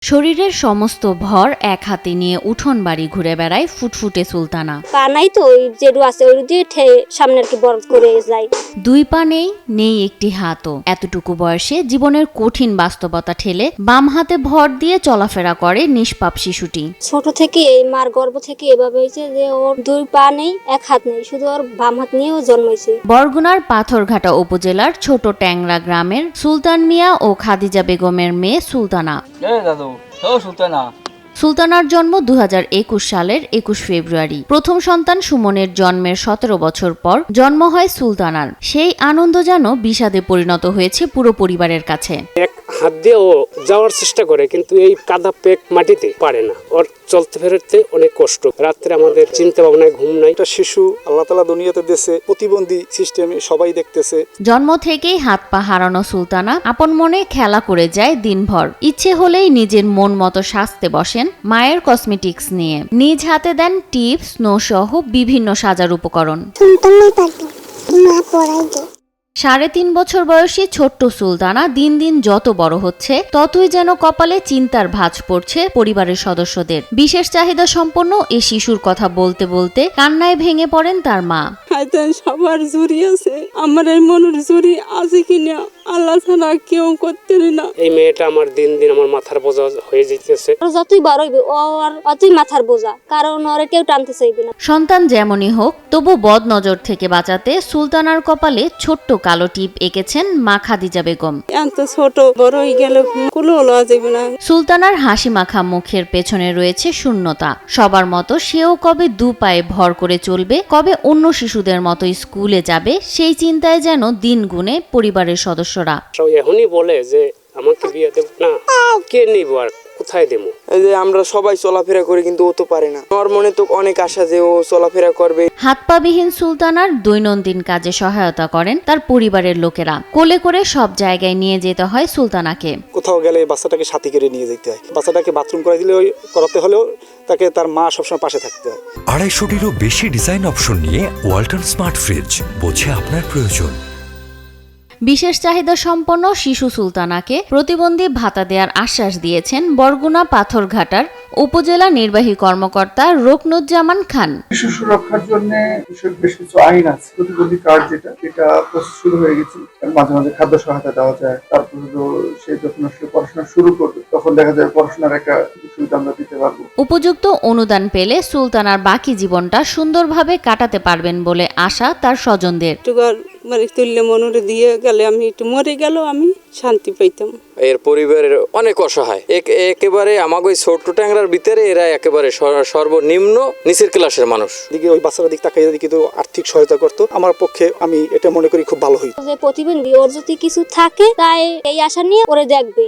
শরীরের সমস্ত ভর এক হাতে নিয়ে উঠোন বাড়ি ঘুরে বেড়ায় ফুটফুটে সুলতানা। পা নাই তো ওই যেটু আছে ওই দিয়ে সামনে আর কি বরফ করে যায়। দুই পা নেই একটি হাতও। এতটুকু বয়সে জীবনের কঠিন বাস্তবতা ঠেলে বাম হাতে ভর দিয়ে চলাফেরা করে নিষ্পাপ শিশুটি। ছোট থেকে এই মার গর্ভ থেকে এভাবে হয়েছে যে ওর দুই পা নেই, এক হাত নেই, শুধু ওর বাম হাত নিয়েও জন্মেছে। বরগুনার পাথরঘাটা উপজেলার ছোট ট্যাংরা গ্রামের সুলতান মিয়া ও খাদিজা বেগমের মেয়ে সুলতানা। সুলতানার জন্ম 2021 সালের 21 ফেব্রুয়ারি। প্রথম সন্তান সুমনের জন্মের 17 বছর পর জন্ম হয় সুলতানার। সেই আনন্দ যেন বিষাদে পরিণত হয়েছে পুরো পরিবারের কাছে। এক হাত দিয়ে ও যাওয়ার চেষ্টা করে, কিন্তু এই কাদা পেক মাটিতে পারে না। ওর চলতে ফেরতে অনেক কষ্ট। রাত্রে আমাদের চিন্তা ভাবনায় ঘুম নাই। একটা শিশু আল্লাহ তাআলা দুনিয়াতে দিয়েছে, প্রতিবন্ধী সিস্টেমে সবাই দেখতেছে। জন্ম থেকেই হাত পা হারানো সুলতানা আপন মনে খেলা করে যায় দিনভর। ইচ্ছে হলেই নিজের মন মতো সাজতে বসেন মায়ের কসমেটিক্স নিয়ে। নিজ হাতে দেন টিপস, স্নো সহ বিভিন্ন সাজার উপকরণ। 3.5 বছর বয়সী ছোট্ট সুলতানা দিন দিন যত বড় হচ্ছে ততই যেন কপালে চিন্তার ভাঁজ পড়ছে পরিবারের সদস্যদের। বিশেষ চাহিদা সম্পন্ন এই শিশুর কথা বলতে বলতে কান্নায় ভেঙে পড়েন তার মা। সবার জুরি আছে, আমার এই মনের জুরি আছে কিনা আল্লাহ ছাড়া কেউ করতে না। এই মেয়েটা আমার দিন দিন আমার মাথার বোঝা হয়ে যেতেছে। যতই বড় হইবে ও আর অতই মাথার বোঝা, কারণ ওরে কেউ টানতে চাইবে না। সন্তান যেমনই হোক তবু বদ নজর থেকে বাঁচাতে সুলতানার কপালে ছোট্ট কালো টিপ এঁকেছেন মা খাদিজা বেগম। এত ছোট বড় হয়ে গেলে কুলো লওয়া যাবে না। সুলতানার হাসি মাখা মুখের পেছনে রয়েছে শূন্যতা। সবার মতো সেও কবে দু পায়ে ভর করে চলবে, কবে অন্য শিশুদের মতো স্কুলে যাবে, সেই চিন্তায় যেন দিন গুনে পরিবারের সদস্যরা। এখনই বলে যে আমাকে বিয়ে দেব না, কে নিব আর কোথায় দেবো? এই যে আমরা সবাই চলাফেরা করি, কিন্তু ও তো পারে না। আমার মনে তো অনেক আশা যে ও চলাফেরা করবে। হাত পা বিহীন সুলতানার দৈনন্দিন কাজে সহায়তা করেন তার পরিবারের লোকেরা। কোলে করে সব জায়গায় নিয়ে যেতে হয় সুলতানাকে। কোথাও গেলে বাচ্চাটাকে সাথে করে নিয়ে যেতে হয়। বাচ্চাটাকে বাথরুম করাতে হলেও তাকে তার মা সবসময় পাশে থাকতে হয়। 250-টিরও বেশি ডিজাইন অপশন নিয়ে ওয়ালটন স্মার্ট ফ্রিজ, বোঝে আপনার প্রয়োজন। বিশেষ চাহিদা সম্পন্ন শিশু সুলতানাকে প্রতিবন্ধী ভাতা দেওয়ার আশ্বাস দিয়েছেন বরগুনা পাথরঘাটার উপজেলা নির্বাহী কর্মকর্তা রুকনুজ্জামান খান। শিশু সুরক্ষার জন্য বেশ কিছু আইন আছে। প্রতিবন্ধী কার্ড যেটা প্রসেস শুরু হয়ে গেছে। মাঝে মাঝে খাদ্য সহায়তা দেওয়া যায়। তারপরে সে যখন আসলে পড়াশোনা শুরু করবে তখন দেখা যায় পড়াশোনার একটা সুবিধা আমরা দিতে পারবো। উপযুক্ত অনুদান পেলে সুলতানার বাকি জীবনটা সুন্দরভাবে কাটাতে পারবেন বলে আশা তার স্বজনদের। মানে তুল্য মনোরে দিয়ে গেলে আমি একটু মরে গেল আমি শান্তি পাইতাম। এর পরিবারের অনেক অসহায়। একেবারে আমাকে ওই ছোট্ট ট্যাংরার ভিতরে এরা একেবারে সর্বনিম্ন নিচের ক্লাসের মানুষ। দিকে ওই বাচ্চারা দিক তাকাই কিন্তু আর্থিক সহায়তা করতো, আমার পক্ষে আমি এটা মনে করি খুব ভালো হই। যে প্রতিবন্ধী ওর যদি কিছু থাকে তাই এই আশা নিয়ে ওরে দেখবে।